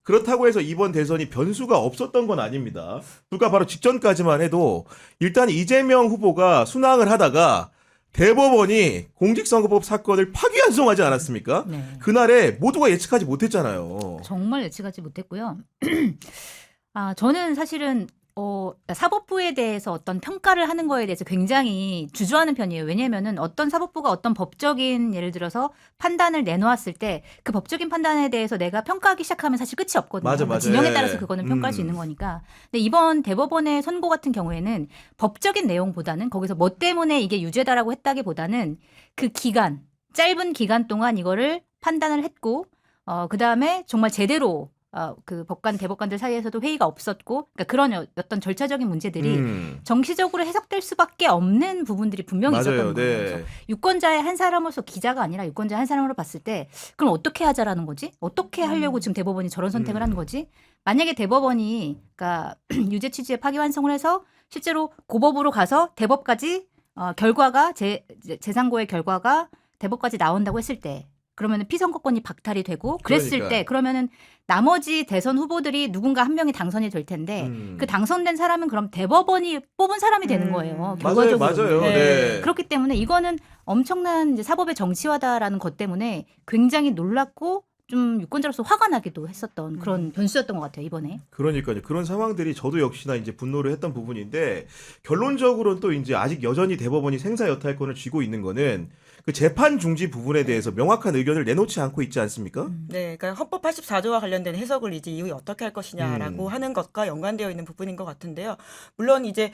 그렇다고 해서 이번 대선이 변수가 없었던 건 아닙니다. 불과 바로 직전까지만 해도 일단 이재명 후보가 순항을 하다가 대법원이 공직선거법 사건을 파기환송하지 않았습니까? 네. 그날에 모두가 예측하지 못했잖아요. 정말 예측하지 못했고요. 저는 사실은 사법부에 대해서 어떤 평가를 하는 거에 대해서 굉장히 주저하는 편이에요. 왜냐하면은 어떤 사법부가 어떤 법적인 예를 들어서 판단을 내놓았을 때 그 법적인 판단에 대해서 내가 평가하기 시작하면 사실 끝이 없거든요. 맞아, 그러니까 맞아. 진영에 예. 따라서 그거는 평가할 수 있는 거니까. 근데 이번 대법원의 선고 같은 경우에는 법적인 내용보다는 거기서 뭐 때문에 이게 유죄다라고 했다기보다는 그 기간, 짧은 기간 동안 이거를 판단을 했고 그다음에 정말 제대로 그 대법관들 사이에서도 회의가 없었고, 그러니까 그런 어떤 절차적인 문제들이 정치적으로 해석될 수밖에 없는 부분들이 분명히 맞아요. 있었던 거예요. 네. 그래서 유권자의 한 사람으로서 기자가 아니라 유권자의 한 사람으로 봤을 때 그럼 어떻게 하자라는 거지? 어떻게 하려고 지금 대법원이 저런 선택을 하는 거지? 만약에 대법원이 그러니까 유죄 취지의 파기환송을 해서 실제로 고법으로 가서 대법까지 결과가 재상고의 결과가 대법까지 나온다고 했을 때 그러면은 피선거권이 박탈이 되고 그랬을 그러니까. 때 그러면은 나머지 대선 후보들이 누군가 한 명이 당선이 될 텐데 그 당선된 사람은 그럼 대법원이 뽑은 사람이 되는 거예요. 맞아요, 결과적으로. 맞아요. 네. 그렇기 때문에 이거는 엄청난 이제 사법의 정치화다라는 것 때문에 굉장히 놀랍고 좀 유권자로서 화가 나기도 했었던 그런 변수였던 것 같아요, 이번에. 그러니까요. 그런 상황들이 저도 역시나 이제 분노를 했던 부분인데 결론적으로는 또 이제 아직 여전히 대법원이 생사 여탈권을 쥐고 있는 거는 그 재판 중지 부분에 대해서 명확한 의견을 내놓지 않고 있지 않습니까? 네, 그러니까 헌법 84조와 관련된 해석을 이제 이후에 어떻게 할 것이냐라고 하는 것과 연관되어 있는 부분인 것 같은데요. 물론 이제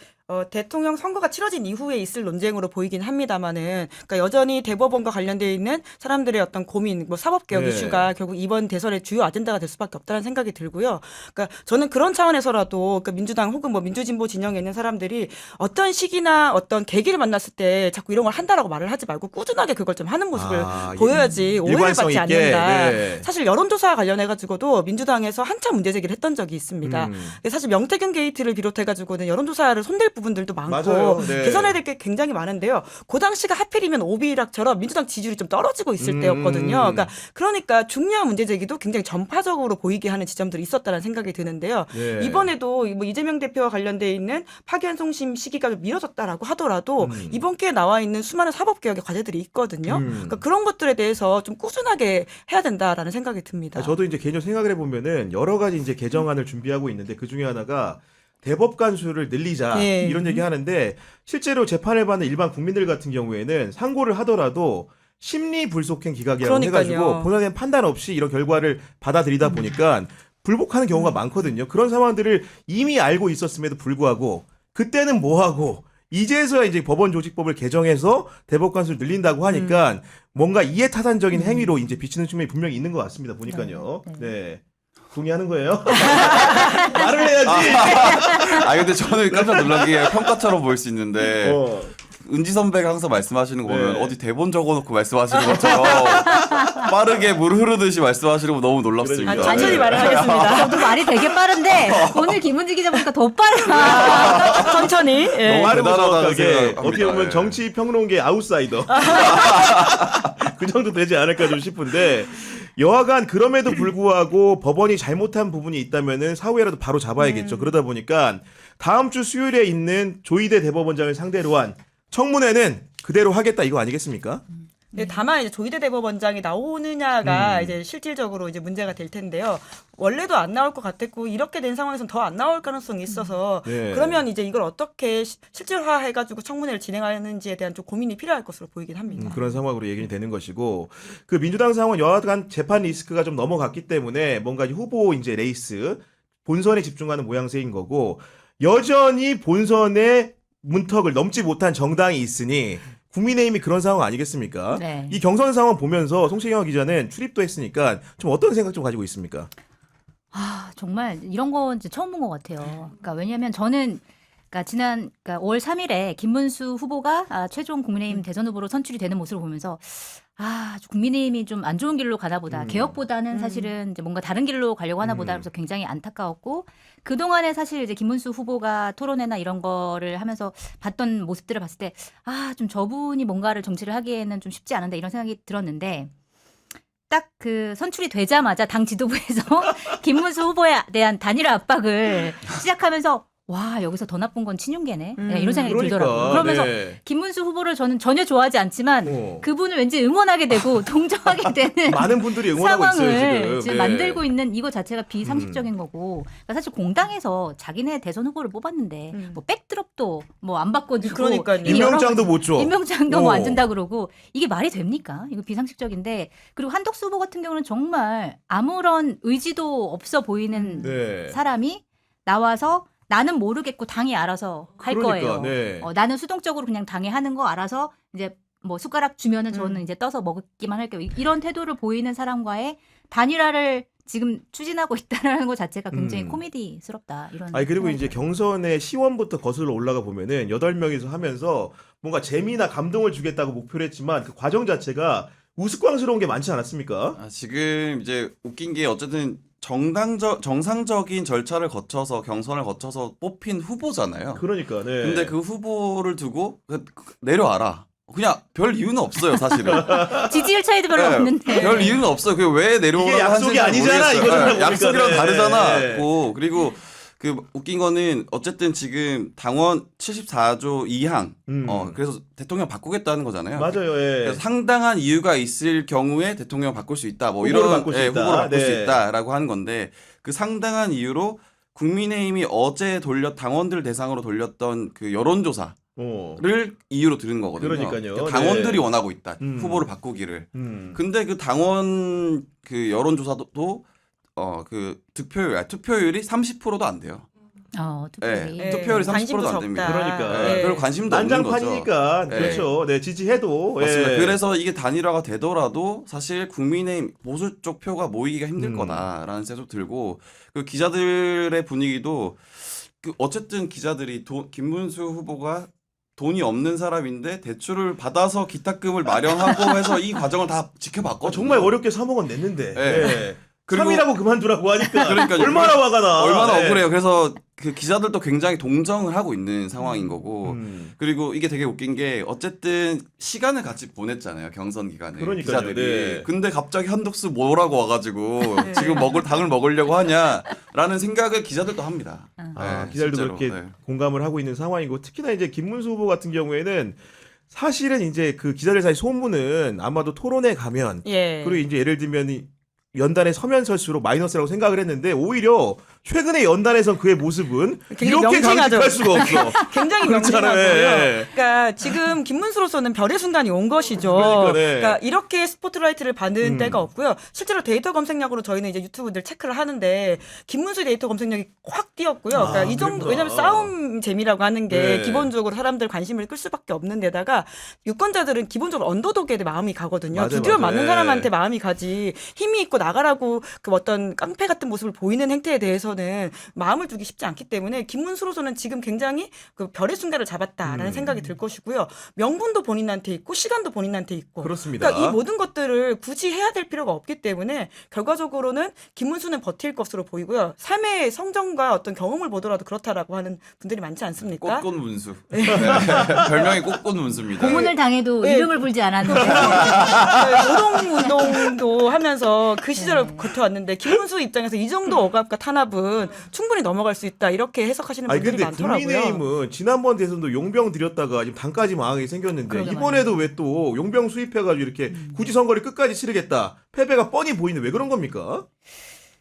대통령 선거가 치러진 이후에 있을 논쟁으로 보이긴 합니다만은, 그러니까 여전히 대법원과 관련되어 있는 사람들의 어떤 고민, 뭐 사법개혁 네. 이슈가 결국 이번 대선의 주요 아젠다가 될 수밖에 없다는 생각이 들고요. 그러니까 저는 그런 차원에서라도 그러니까 민주당 혹은 뭐 민주진보 진영에 있는 사람들이 어떤 시기나 어떤 계기를 만났을 때 자꾸 이런 걸 한다라고 말을 하지 말고 꾸준하게 그걸 좀 하는 모습을 보여야지 오해를 일관성 받지 있게. 않는다. 네. 사실 여론조사와 관련해가지고도 민주당에서 한참 문제 제기를 했던 적이 있습니다. 사실 명태균 게이트를 비롯해가지고는 여론조사를 손댈 부분들도 많고 맞아요. 네. 개선해야 될 게 굉장히 많은데요. 그 당시가 하필이면 오비락처럼 민주당 지지율이 좀 떨어지고 있을 때였거든요. 그러니까 중요한 문제 제기도 굉장히 전파적으로 보이게 하는 지점들이 있었다는 생각이 드는데요. 네. 이번에도 뭐 이재명 대표와 관련돼 있는 파기환송심 시기가 좀 미뤄졌다라고 하더라도 이번 기회에 나와 있는 수많은 사법개혁의 과제들이 있거든요. 그러니까 그런 것들에 대해서 좀 꾸준하게 해야 된다라는 생각이 듭니다. 저도 이제 개인적으로 생각을 해보면은 여러 가지 이제 개정안을 준비하고 있는데 그 중에 하나가 대법관 수를 늘리자 네. 이런 얘기 하는데 실제로 재판을 받는 일반 국민들 같은 경우에는 상고를 하더라도 심리 불속행 기각이라고 그러니까요. 해가지고 본연의 판단 없이 이런 결과를 받아들이다 보니까 불복하는 경우가 많거든요. 그런 상황들을 이미 알고 있었음에도 불구하고 그때는 뭐하고 이제서야 이제 법원 조직법을 개정해서 대법관 수를 늘린다고 하니까 뭔가 이해타산적인 행위로 이제 비치는 측면이 분명히 있는 것 같습니다. 보니까요. 네. 동의하는 거예요? 말을 해야지. 근데 저는 깜짝 놀란 게 평가처럼 보일 수 있는데 은지 선배가 항상 말씀하시는 거 보면 네. 어디 대본 적어놓고 말씀하시는 것처럼 빠르게 물 흐르듯이 말씀하시는 거 너무 놀랍습니다. 천천히 말을 하겠습니다. 저도 말이 되게 빠른데 오늘 김은지 기자 보니까 더 빨라. 천천히. 예. 너무 빠르고 대단하다고 정확하게 생각합니다. 어떻게 보면 예. 정치 평론계 아웃사이더 그 정도 되지 않을까 좀 싶은데 여하간 그럼에도 불구하고 법원이 잘못한 부분이 있다면은 사후에라도 바로 잡아야겠죠. 그러다 보니까 다음 주 수요일에 있는 조희대 대법원장을 상대로 한 청문회는 그대로 하겠다 이거 아니겠습니까? 네, 다만 이제 조희대 대법원장이 나오느냐가 이제 실질적으로 이제 문제가 될 텐데요. 원래도 안 나올 것 같았고 이렇게 된 상황에서는 더 안 나올 가능성이 있어서 네. 그러면 이제 이걸 어떻게 실질화해가지고 청문회를 진행하는지에 대한 좀 고민이 필요할 것으로 보이긴 합니다. 그런 상황으로 얘기는 되는 것이고 그 민주당 상황은 여하간 재판 리스크가 좀 넘어갔기 때문에 뭔가 후보 이제 레이스 본선에 집중하는 모양새인 거고 여전히 본선의 문턱을 넘지 못한 정당이 있으니 국민의힘이 그런 상황 아니겠습니까? 네. 이 경선 상황 보면서 송채경 기자는 출입도 했으니까 좀 어떤 생각 좀 가지고 있습니까? 정말 이런 건 진짜 처음 본 것 같아요. 그러니까 왜냐하면 저는 그러니까 5월 3일에 김문수 후보가 최종 국민의힘 대선 후보로 선출이 되는 모습을 보면서 국민의힘이 좀 안 좋은 길로 가나 보다. 개혁보다는 사실은 이제 뭔가 다른 길로 가려고 하나 보다. 그래서 굉장히 안타까웠고 그동안에 사실 이제 김문수 후보가 토론회나 이런 거를 하면서 봤던 모습들을 봤을 때 좀 저분이 뭔가를 정치를 하기에는 좀 쉽지 않은데 이런 생각이 들었는데 딱 그 선출이 되자마자 당 지도부에서 김문수 후보에 대한 단일화 압박을 시작하면서 와 여기서 더 나쁜 건 친윤계네 이런 생각이 들더라고요. 그러면서 네. 김문수 후보를 저는 전혀 좋아하지 않지만 어. 그분을 왠지 응원하게 되고 동정하게 되는 많은 분들이 응원하고 상황을 있어요 지금. 네. 만들고 있는 이거 자체가 비상식적인 거고 그러니까 사실 공당에서 자기네 대선 후보를 뽑았는데 뭐 백드롭도 뭐 안 바꿔주고 그러니까요. 이미 여러 임명장도 못 줘. 임명장도 뭐 어. 안 준다 그러고 이게 말이 됩니까? 이거 비상식적인데 그리고 한덕수 후보 같은 경우는 정말 아무런 의지도 없어 보이는 네. 사람이 나와서 나는 모르겠고 당이 알아서 할 그러니까, 거예요. 네. 나는 수동적으로 그냥 당이 하는 거 알아서 이제 뭐 숟가락 주면은 저는 이제 떠서 먹기만 할게요. 이런 태도를 보이는 사람과의 단일화를 지금 추진하고 있다는 것 자체가 굉장히 코미디스럽다. 이런. 아니 그리고 생각이 이제 들어요. 경선의 시원부터 거슬러 올라가 보면은 8명이서 하면서 뭔가 재미나 감동을 주겠다고 목표를 했지만 그 과정 자체가 우스꽝스러운 게 많지 않았습니까? 지금 이제 웃긴 게 어쨌든 정상적인 절차를 거쳐서 경선을 거쳐서 뽑힌 후보잖아요. 그러니까 네. 근데 그 후보를 두고 내려와라. 그냥 별 이유는 없어요, 사실은. 지지율 차이도 별로 네, 없는데. 별 이유는 없어요. 그 왜 내려오라고 이게 약속이 아니잖아, 이거는 보니까. 약속이랑 네. 다르잖아. 네. 그리고 그 웃긴 거는 어쨌든 지금 당원 74조 2항. 그래서 대통령 바꾸겠다는 거잖아요. 맞아요. 예. 그래서 상당한 이유가 있을 경우에 대통령 바꿀 수 있다. 뭐 후보를 이런 바꿀 수 있다. 후보를 바꿀 수 네. 있다라고 하는 건데 그 상당한 이유로 국민의힘이 어제 당원들 대상으로 돌렸던 그 여론조사. 어. 를 이유로 들은 거거든요. 그러니까요. 당원들이 네. 원하고 있다. 후보를 바꾸기를. 근데 그 당원 그 여론조사도 그 투표율이 30%도 안 돼요. 투표율이. 네, 투표율이 관심도 30%도 안 적다. 됩니다. 그러니까. 네, 별 관심도 없는 거죠. 난장판이니까 네. 그렇죠. 네, 지지해도 맞습니다. 예. 그래서 이게 단일화가 되더라도 사실 국민의힘 보수 쪽 표가 모이기가 힘들 거다라는 생각도 들고 그 기자들의 분위기도 그 어쨌든 기자들이 김문수 후보가 돈이 없는 사람인데 대출을 받아서 기탁금을 마련하고 해서 이 과정을 다 지켜봤거든요. 정말 어렵게 3억 원 냈는데. 네. 예. 그리고- 3이라고 그만두라고 하니까 그러니까요. 얼마나 화가 나. 얼마나 네. 억울해요. 그래서 그 기자들도 굉장히 동정을 하고 있는 상황인 거고 그리고 이게 되게 웃긴 게 어쨌든 시간을 같이 보냈잖아요. 경선 기간에 그러니까요. 기자들이. 네. 근데 갑자기 한덕수 뭐라고 와가지고 지금 당을 먹으려고 하냐라는 생각을 기자들도 합니다. 네, 기자들도 실제로. 그렇게 네. 공감을 하고 있는 상황이고 특히나 이제 김문수 후보 같은 경우에는 사실은 이제 그 기자들 사이 소문은 아마도 토론회 가면 예. 그리고 이제 예를 들면 연단에 서면 설수록 마이너스라고 생각을 했는데 오히려 최근에 연단에선 그의 모습은 굉장히 이렇게 명징하죠. 강직할 수가 없어. 굉장히 그렇잖아요. 명징하고요. 예. 그러니까 지금 김문수로서는 별의 순간이 온 것이죠. 그러니까, 네. 그러니까 이렇게 스포트라이트를 받는 때가 없고요. 실제로 데이터 검색량으로 저희는 이제 유튜브들 체크를 하는데 김문수 데이터 검색량이 확 뛰었고요. 그러니까 이 정도 그랬구나. 왜냐하면 싸움 재미라고 하는 게 네. 기본적으로 사람들 관심을 끌 수밖에 없는 데다가 유권자들은 기본적으로 언더독에 마음이 가거든요. 맞아요, 두드려 맞아요. 맞는 예. 사람한테 마음이 가지 힘이 있고 나가라고 그 어떤 깡패 같은 모습을 보이는 행태에 대해서는 마음을 두기 쉽지 않기 때문에 김문수로서는 지금 굉장히 그 별의 순간을 잡았다라는 생각이 들 것이고요. 명분도 본인한테 있고 시간도 본인한테 있고. 그렇습니다. 그러니까 이 모든 것들을 굳이 해야 될 필요가 없기 때문에 결과적으로는 김문수는 버틸 것으로 보이고요. 삶의 성정과 어떤 경험을 보더라도 그렇다라고 하는 분들이 많지 않습니까? 꽃꽃 문수. 네. 별명이 꽃꽃 문수입니다. 고문을 당해도 네. 이름을 불지 않았는데 노동운동도 하면서 그 시절을 거쳐왔는데 김문수 입장에서 이 정도 억압과 탄압은 충분히 넘어갈 수 있다 이렇게 해석하시는 아니 분들이 근데 많더라고요. 국민의힘은 지난번 대선도 용병 들였다가 지금 당까지 망하게 생겼는데 그러게 이번에도 왜 또 용병 수입해가지고 이렇게 굳이 선거를 끝까지 치르겠다 패배가 뻔히 보이는데 왜 그런 겁니까?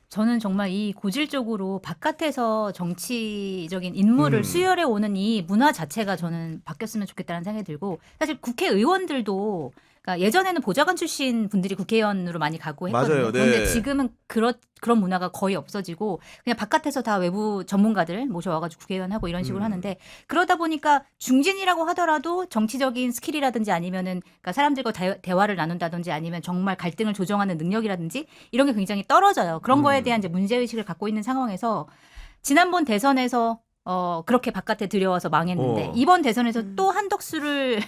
저는 정말 이 고질적으로 바깥에서 정치적인 인물을 수혈해 오는 이 문화 자체가 저는 바뀌었으면 좋겠다는 생각이 들고 사실 국회의원들도 그러니까 예전에는 보좌관 출신 분들이 국회의원으로 많이 가고 했거든요. 맞아요. 네. 그런데 지금은 그런 문화가 거의 없어지고 그냥 바깥에서 다 외부 전문가들 모셔와가지고 국회의원 하고 이런 식으로 하는데 그러다 보니까 중진이라고 하더라도 정치적인 스킬이라든지 아니면은 그러니까 사람들과 대화를 나눈다든지 아니면 정말 갈등을 조정하는 능력이라든지 이런 게 굉장히 떨어져요. 그런 거에 대한 이제 문제의식을 갖고 있는 상황에서 지난번 대선에서 그렇게 바깥에 들여와서 망했는데 이번 대선에서 또 한덕수를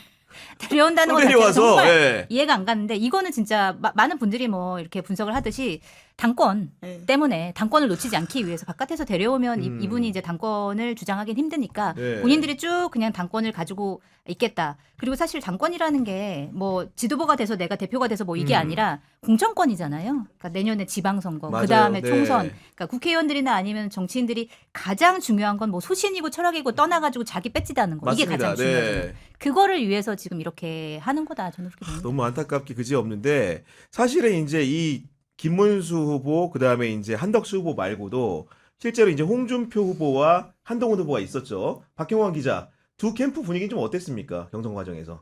들여온다는 것 자체가 데려와서 정말 예. 이해가 안 가는데 이거는 진짜 많은 분들이 뭐 이렇게 분석을 하듯이 당권 네. 때문에 당권을 놓치지 않기 위해서 바깥에서 데려오면 음. 이분이 이제 당권을 주장하기는 힘드니까 네. 본인들이 쭉 그냥 당권을 가지고 있겠다. 그리고 사실 당권이라는 게 뭐 지도부가 돼서 내가 대표가 돼서 뭐 이게 음. 아니라 공천권이잖아요. 그러니까 내년에 지방선거, 맞아요. 그 다음에 네. 총선. 그러니까 국회의원들이나 아니면 정치인들이 가장 중요한 건 뭐 소신이고 철학이고 떠나가지고 자기 뺏지다는 거. 이게 맞습니다. 가장 중요하잖아요. 네. 그거를 위해서 지금 이렇게 하는 거다. 저는 그렇게 봅니다. 너무 안타깝게 그지 없는데 사실은 이제 이 김문수 후보 그다음에 이제 한덕수 후보 말고도 실제로 이제 홍준표 후보와 한동훈 후보가 있었죠. 박형원 기자 두 캠프 분위기는 좀 어땠습니까? 경선 과정에서.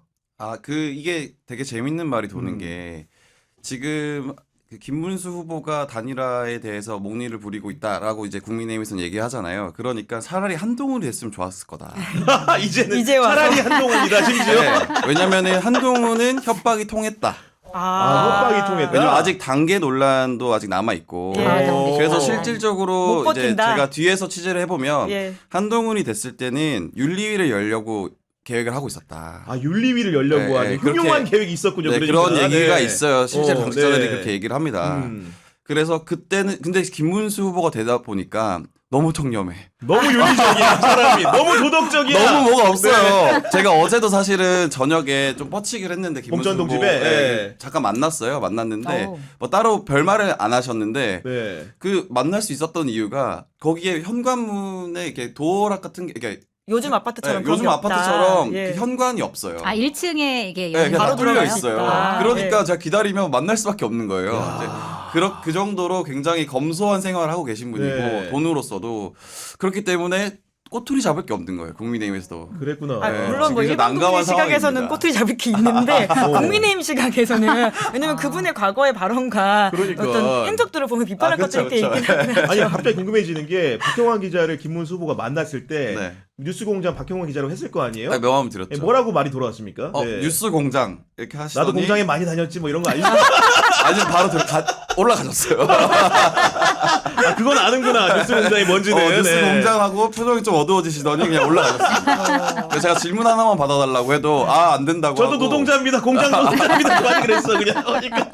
이게 되게 재밌는 말이 도는 음. 게 지금 그 김문수 후보가 단일화에 대해서 목리를 부리고 있다라고 이제 국민의힘에서는 얘기하잖아요. 그러니까 차라리 한동훈이 됐으면 좋았을 거다. 이제는 이제 와서. 차라리 한동훈이다 심지어. 네, 왜냐면은 한동훈은 협박이 통했다. 협박이 통했다. 왜냐면 아직 단계 논란도 아직 남아 있고. 예. 그래서 못 실질적으로 못 이제 버틴다. 제가 뒤에서 취재를 해보면 예. 한동훈이 됐을 때는 윤리위를 열려고 계획을 하고 있었다. 아 윤리위를 열려고 네, 하는 네, 그렇게- 흉흉한 계획이 있었군요. 네, 그러니까. 그런 얘기가 네. 있어요. 실제로 당시전에는 네. 그렇게 얘기를 합니다. 음. 그래서 그때는 근데 김문수 후보가 되다 보니까 너무 청렴해. 너무 윤리적이야 사람이. 너무 도덕적이야. 너무 뭐가 없어요. 네. 제가 어제도 사실은 저녁에 좀 뻗치기를 했는데 김문수 봉천동 후보 집에? 네, 네. 잠깐 만났는데 오. 뭐 따로 별말을 안 하셨는데 네. 그 만날 수 있었던 이유가 거기에 현관문에 이렇게 도어락 같은 게 이게 요즘 아파트처럼 네, 요즘 그런 게 없다. 아파트처럼 예. 그 현관이 없어요. 1층에 이게 네, 여는 그냥 바로 다 뚫려 들어갈 수 있어요. 있다. 그러니까 예. 제가 기다리면 만날 수밖에 없는 거예요. 이제 그 정도로 굉장히 검소한 생활을 하고 계신 분이고 네. 돈으로서도 그렇기 때문에 꼬투리 잡을 게 없는 거예요. 국민의힘에서도. 그랬구나. 아, 네, 물론 뭐 지금 일반 난감한 국민 시각에서는 상황입니다. 꼬투리 잡을 게 있는데 국민의힘 시각에서는 왜냐면 그분의 과거의 발언과 그러니까. 어떤 행적들을 보면 비판할 그렇죠, 것들이 꽤 있긴 한데 아니 갑자기 궁금해지는 게 박형원 기자를 김문수 후보가 만났을 때 네. 뉴스공장 박형원 기자라고 했을 거 아니에요? 아, 명함 드렸죠. 예, 뭐라고 말이 돌아왔습니까? 네. 뉴스 공장 이렇게 하시더니 나도 공장에 많이 다녔지 뭐 이런 거 아니죠? 아니 바로 올라가셨어요. 아, 그건 아는구나. 뉴스 공장이 뭔지는. 뉴스 네. 공장하고 표정이 좀 어두워지시더니 그냥 올라가셨습니다. 그래서 제가 질문 하나만 받아달라고 해도 안 된다고 저도 하고 노동자입니다. 공장 노동자입니다. 많이 그랬어 그냥. 그러니까.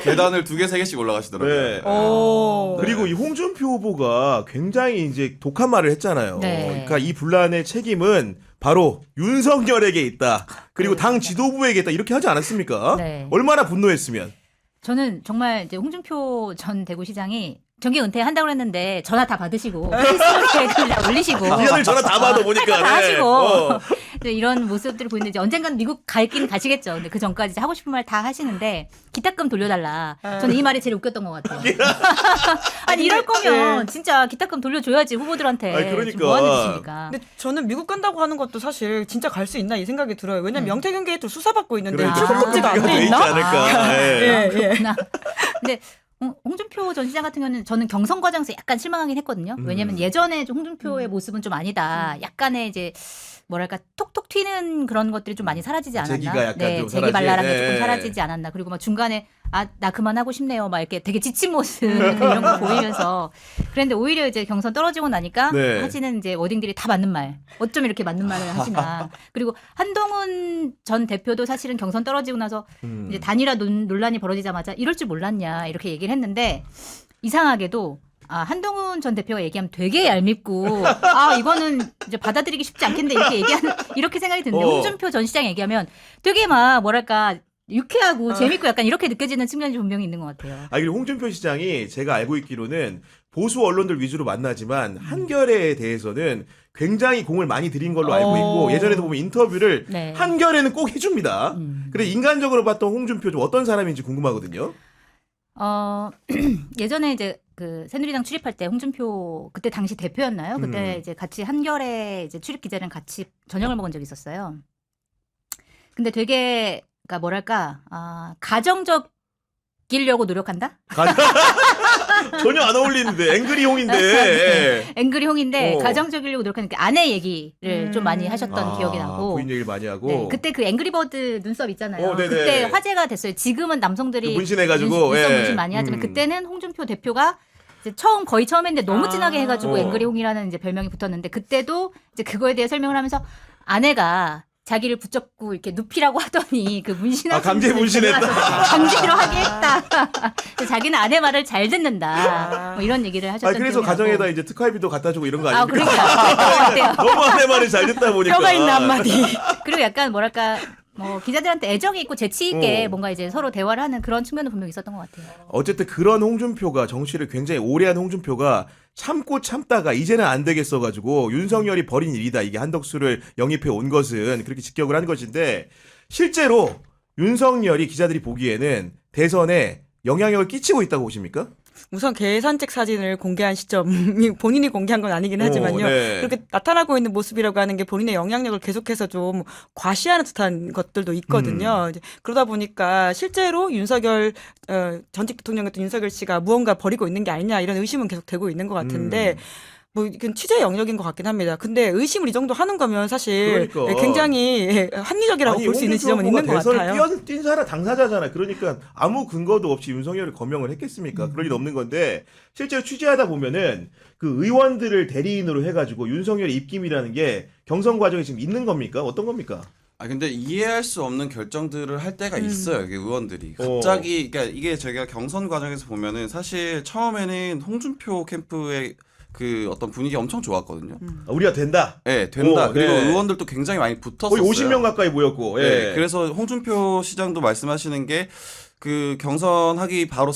계단을 2개, 3개씩 올라가시더라고요. 네. 오. 그리고 이 홍준표 후보가 굉장히 이제 독한 말을 했잖아요. 네. 그러니까 이 분란의 책임은 바로 윤석열에게 있다. 그리고 당 지도부에게 있다. 이렇게 하지 않았습니까? 네. 얼마나 분노했으면. 저는 정말 이제 홍준표 전 대구시장이 정계 은퇴한다고 했는데 전화 다 받으시고 페이스북에 글 다 올리시고 기자들 전화 다 받아 보니까. 다 네. 하시고 이제 이런 모습들을 보이는데 이제 언젠간 미국 갈긴 가시겠죠. 근데 그 전까지 이제 하고 싶은 말 다 하시는데 기탁금 돌려달라. 저는 이 말이 제일 웃겼던 것 같아요. 아니 이럴 거면 진짜 기탁금 돌려줘야지 후보들한테. 아니, 그러니까. 뭐 하는 짓입니까? 근데 저는 미국 간다고 하는 것도 사실 진짜 갈 수 있나 이 생각이 들어요. 왜냐면 명태균 게이트 수사받고 있는데 그러니까 출국금지가 안 출국금지가 돼 돼 있지 있나? 않을까. 예. 예, 예. 그렇구나. 근데 홍준표 전 시장 같은 경우는 저는 경선 과정에서 약간 실망하긴 했거든요. 왜냐면 예전에 좀 홍준표의 모습은 좀 아니다. 약간의 이제 뭐랄까 톡톡 튀는 그런 것들이 좀 많이 사라지지 않았나. 재기가 약간 네, 좀 재기 발랄한 게 사라지- 조금 네. 사라지지 않았나. 그리고 막 중간에 나 그만하고 싶네요. 막 이렇게 되게 지친 모습 이런 거 보이면서 그런데 오히려 이제 경선 떨어지고 나니까 네. 하시는 이제 워딩들이 다 맞는 말. 어쩜 이렇게 맞는 말을 하시나. 그리고 한동훈 전 대표도 사실은 경선 떨어지고 나서 이제 단일화 논란이 벌어지자마자 이럴 줄 몰랐냐 이렇게 얘기를 했는데 이상하게도 한동훈 전 대표가 얘기하면 되게 얄밉고 이거는 이제 받아들이기 쉽지 않겠는데 이렇게 생각이 드는데 홍준표 전 시장 얘기하면 되게 막 뭐랄까 유쾌하고 재밌고 약간 이렇게 느껴지는 측면이 분명히 있는 것 같아요. 그리고 홍준표 시장이 제가 알고 있기로는 보수 언론들 위주로 만나지만 한결에 대해서는 굉장히 공을 많이 들인 걸로 알고 있고 예전에도 보면 인터뷰를 네. 한결에는 꼭 해줍니다. 그래 인간적으로 봤던 홍준표 좀 어떤 사람인지 궁금하거든요. 예전에 이제 그 새누리당 출입할 때 홍준표 그때 당시 대표였나요? 그때 이제 같이 한결에 이제 출입 기자랑 같이 저녁을 먹은 적이 있었어요. 근데 되게 그러니까 뭐랄까 가정적이려고 노력한다? 전혀 안 어울리는데 앵그리용인데. 앵그리 홍인데 어. 가정적이려고 노력하니까 아내 얘기를 좀 많이 하셨던 기억이 나고. 부인 얘기를 많이 하고. 네, 그때 그 앵그리버드 눈썹 있잖아요. 네네. 그때 화제가 됐어요. 지금은 남성들이 그 문신해가지고, 눈썹 예. 문신 많이 하지만 그때는 홍준표 대표가 이제 거의 처음 했는데 너무 진하게 해가지고 앵그리 홍이라는 이제 별명이 붙었는데 그때도 이제 그거에 대해 설명을 하면서 아내가 자기를 붙잡고 이렇게 눕히라고 하더니 그 문신한 강제 문신했다. 강제로 하게 했다. 그래서 자기는 아내 말을 잘 듣는다. 뭐 이런 얘기를 하셨던 그래서 기억이 가정에다 나고. 이제 특활비도 갖다 주고 이런 거 아, 아닙니까? 그러니까. 너무 아내 말을 잘 듣다 보니까. 뼈가 있는 한마디. 그리고 약간 뭐랄까 뭐 기자들한테 애정이 있고 재치 있게 어. 뭔가 이제 서로 대화를 하는 그런 측면도 분명히 있었던 것 같아요. 어쨌든 그런 홍준표가 정치를 굉장히 오래 한 홍준표가 참고 참다가 이제는 안 되겠어 가지고 윤석열이 벌인 일이다. 이게 한덕수를 영입해 온 것은 그렇게 직격을 한 것인데 실제로 윤석열이 기자들이 보기에는 대선에 영향력을 끼치고 있다고 보십니까? 우선 계산책 사진을 공개한 시점이 본인이 공개한 건 아니긴 하지만요. 네. 그렇게 나타나고 있는 모습이라고 하는 게 본인의 영향력을 계속해서 좀 과시하는 듯한 것들도 있거든요. 이제 그러다 보니까 실제로 윤석열 전직 대통령이었던 윤석열 씨가 무언가 벌이고 있는 게 아니냐 이런 의심은 계속 되고 있는 것 같은데 뭐 이건 취재 영역인 것 같긴 합니다. 근데 의심을 이 정도 하는 거면 사실 그러니까. 굉장히 합리적이라고 볼 수 있는 지점은 있는 것 같아요. 대선을 뛴 사람 당사자잖아. 그러니까 아무 근거도 없이 윤석열을 거명을 했겠습니까? 그럴 일 없는 건데 실제로 취재하다 보면은 그 의원들을 대리인으로 해가지고 윤석열의 입김이라는 게 경선 과정에 지금 있는 겁니까? 어떤 겁니까? 근데 이해할 수 없는 결정들을 할 때가 있어요. 이게 의원들이 갑자기 그러니까 이게 제가 경선 과정에서 보면은 사실 처음에는 홍준표 캠프의 그 어떤 분위기 엄청 좋았거든요. 우리가 된다. 네, 된다. 그리고 네. 의원들도 굉장히 많이 붙었어요. 거의 50명 가까이 모였고. 예. 네, 그래서 홍준표 시장도 말씀하시는 게 그 경선하기 바로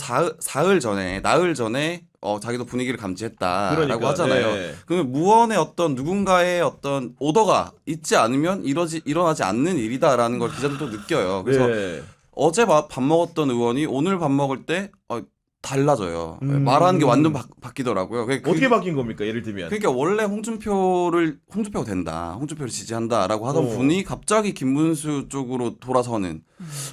나흘 전에 자기도 분위기를 감지했다라고 그러니까, 하잖아요. 네. 그러면 무언의 어떤 누군가의 어떤 오더가 있지 않으면 일어나지 않는 일이다라는 걸 기자들도 느껴요. 그래서 네. 어제 밥 먹었던 의원이 오늘 밥 먹을 때 달라져요. 말하는 게 완전 바뀌더라고요. 어떻게 바뀐 겁니까? 예를 들면. 그러니까 원래 홍준표가 된다, 홍준표를 지지한다라고 하던 분이 갑자기 김문수 쪽으로 돌아서는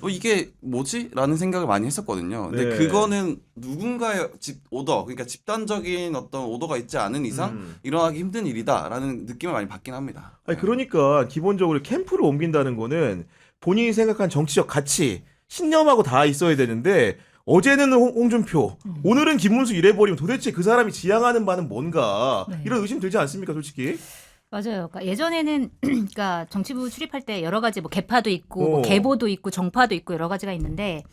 이게 뭐지?라는 생각을 많이 했었거든요. 근데 네. 그거는 누군가의 그러니까 집단적인 어떤 오더가 있지 않은 이상 일어나기 힘든 일이다라는 느낌을 많이 받긴 합니다. 아니 그러니까 기본적으로 캠프를 옮긴다는 거는 본인이 생각한 정치적 가치, 신념하고 다 있어야 되는데 어제는 홍준표, 오늘은 김문수 이래버리면 도대체 그 사람이 지향하는 바는 뭔가 네. 이런 의심 들지 않습니까, 솔직히? 맞아요. 그러니까 예전에는 그러니까 정치부 출입할 때 여러 가지 뭐 개파도 있고 뭐 어. 계보도 있고 정파도 있고 여러 가지가 있는데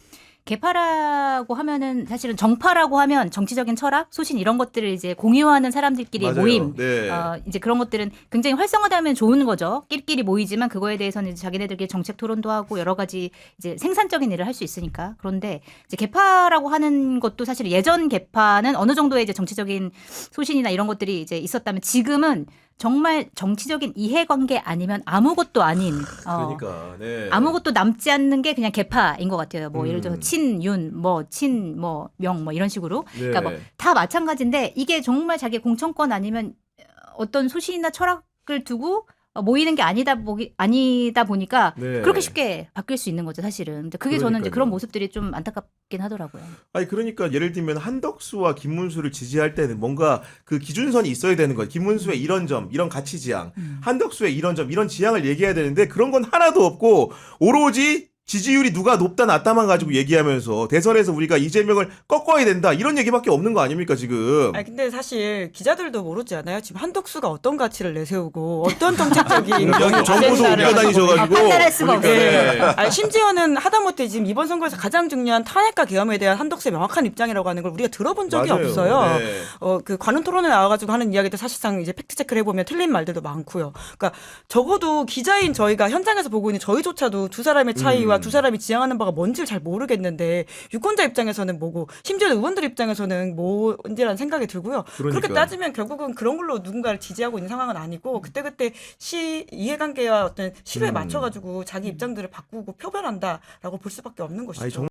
개파라고 하면은 사실은 정파라고 하면 정치적인 철학, 소신 이런 것들을 이제 공유하는 사람들끼리의 맞아요. 모임. 네. 이제 그런 것들은 굉장히 활성화되면 좋은 거죠. 끼리끼리 모이지만 그거에 대해서는 이제 자기네들끼리 정책 토론도 하고 여러 가지 이제 생산적인 일을 할 수 있으니까. 그런데 이제 개파라고 하는 것도 사실 예전 개파는 어느 정도의 이제 정치적인 소신이나 이런 것들이 이제 있었다면 지금은 정말 정치적인 이해관계 아니면 아무것도 아닌 그러니까, 네. 아무것도 남지 않는 게 그냥 개파인 것 같아요. 뭐 예를 들어서 친윤, 명, 뭐 이런 식으로. 네. 그러니까 뭐 다 마찬가지인데 이게 정말 자기 공천권 아니면 어떤 소신이나 철학을 두고 모이는 게 아니다 보니까 네. 그렇게 쉽게 바뀔 수 있는 거죠, 사실은. 근데 그게 저는 이제 그러니까요. 그런 모습들이 좀 안타깝긴 하더라고요. 아니 그러니까 예를 들면 한덕수와 김문수를 지지할 때는 뭔가 그 기준선이 있어야 되는 거예요. 김문수의 이런 점, 이런 가치 지향, 한덕수의 이런 점, 이런 지향을 얘기해야 되는데 그런 건 하나도 없고 오로지 지지율이 누가 높다 낮다만 가지고 얘기하면서 대선에서 우리가 이재명을 꺾어야 된다 이런 얘기밖에 없는 거 아닙니까 지금? 아니 근데 사실 기자들도 모르지 않아요? 지금 한덕수가 어떤 가치를 내세우고 어떤 정책적인 여기 정보도 아젠다를 옮겨 다니셔가지고 판단할 수가 보니까, 없어요. 네. 아니, 심지어는 하다못해 지금 이번 선거에서 가장 중요한 탄핵과 계엄에 대한 한덕수의 명확한 입장이라고 하는 걸 우리가 들어본 적이 맞아요. 없어요. 네. 그 관훈 토론에 나와가지고 하는 이야기도 사실상 이제 팩트 체크를 해보면 틀린 말들도 많고요. 그러니까 적어도 기자인 저희가 현장에서 보고 있는 저희조차도 두 사람의 차이와 두 사람이 지향하는 바가 뭔지를 잘 모르겠는데 유권자 입장에서는 뭐고 심지어 의원들 입장에서는 뭔지라는 생각이 들고요. 그러니까. 그렇게 따지면 결국은 그런 걸로 누군가를 지지하고 있는 상황은 아니고 그때그때 이해관계와 어떤 시류에 맞춰가지고 자기 입장들을 바꾸고 표변한다라고 볼 수밖에 없는 것이죠. 아니, 정말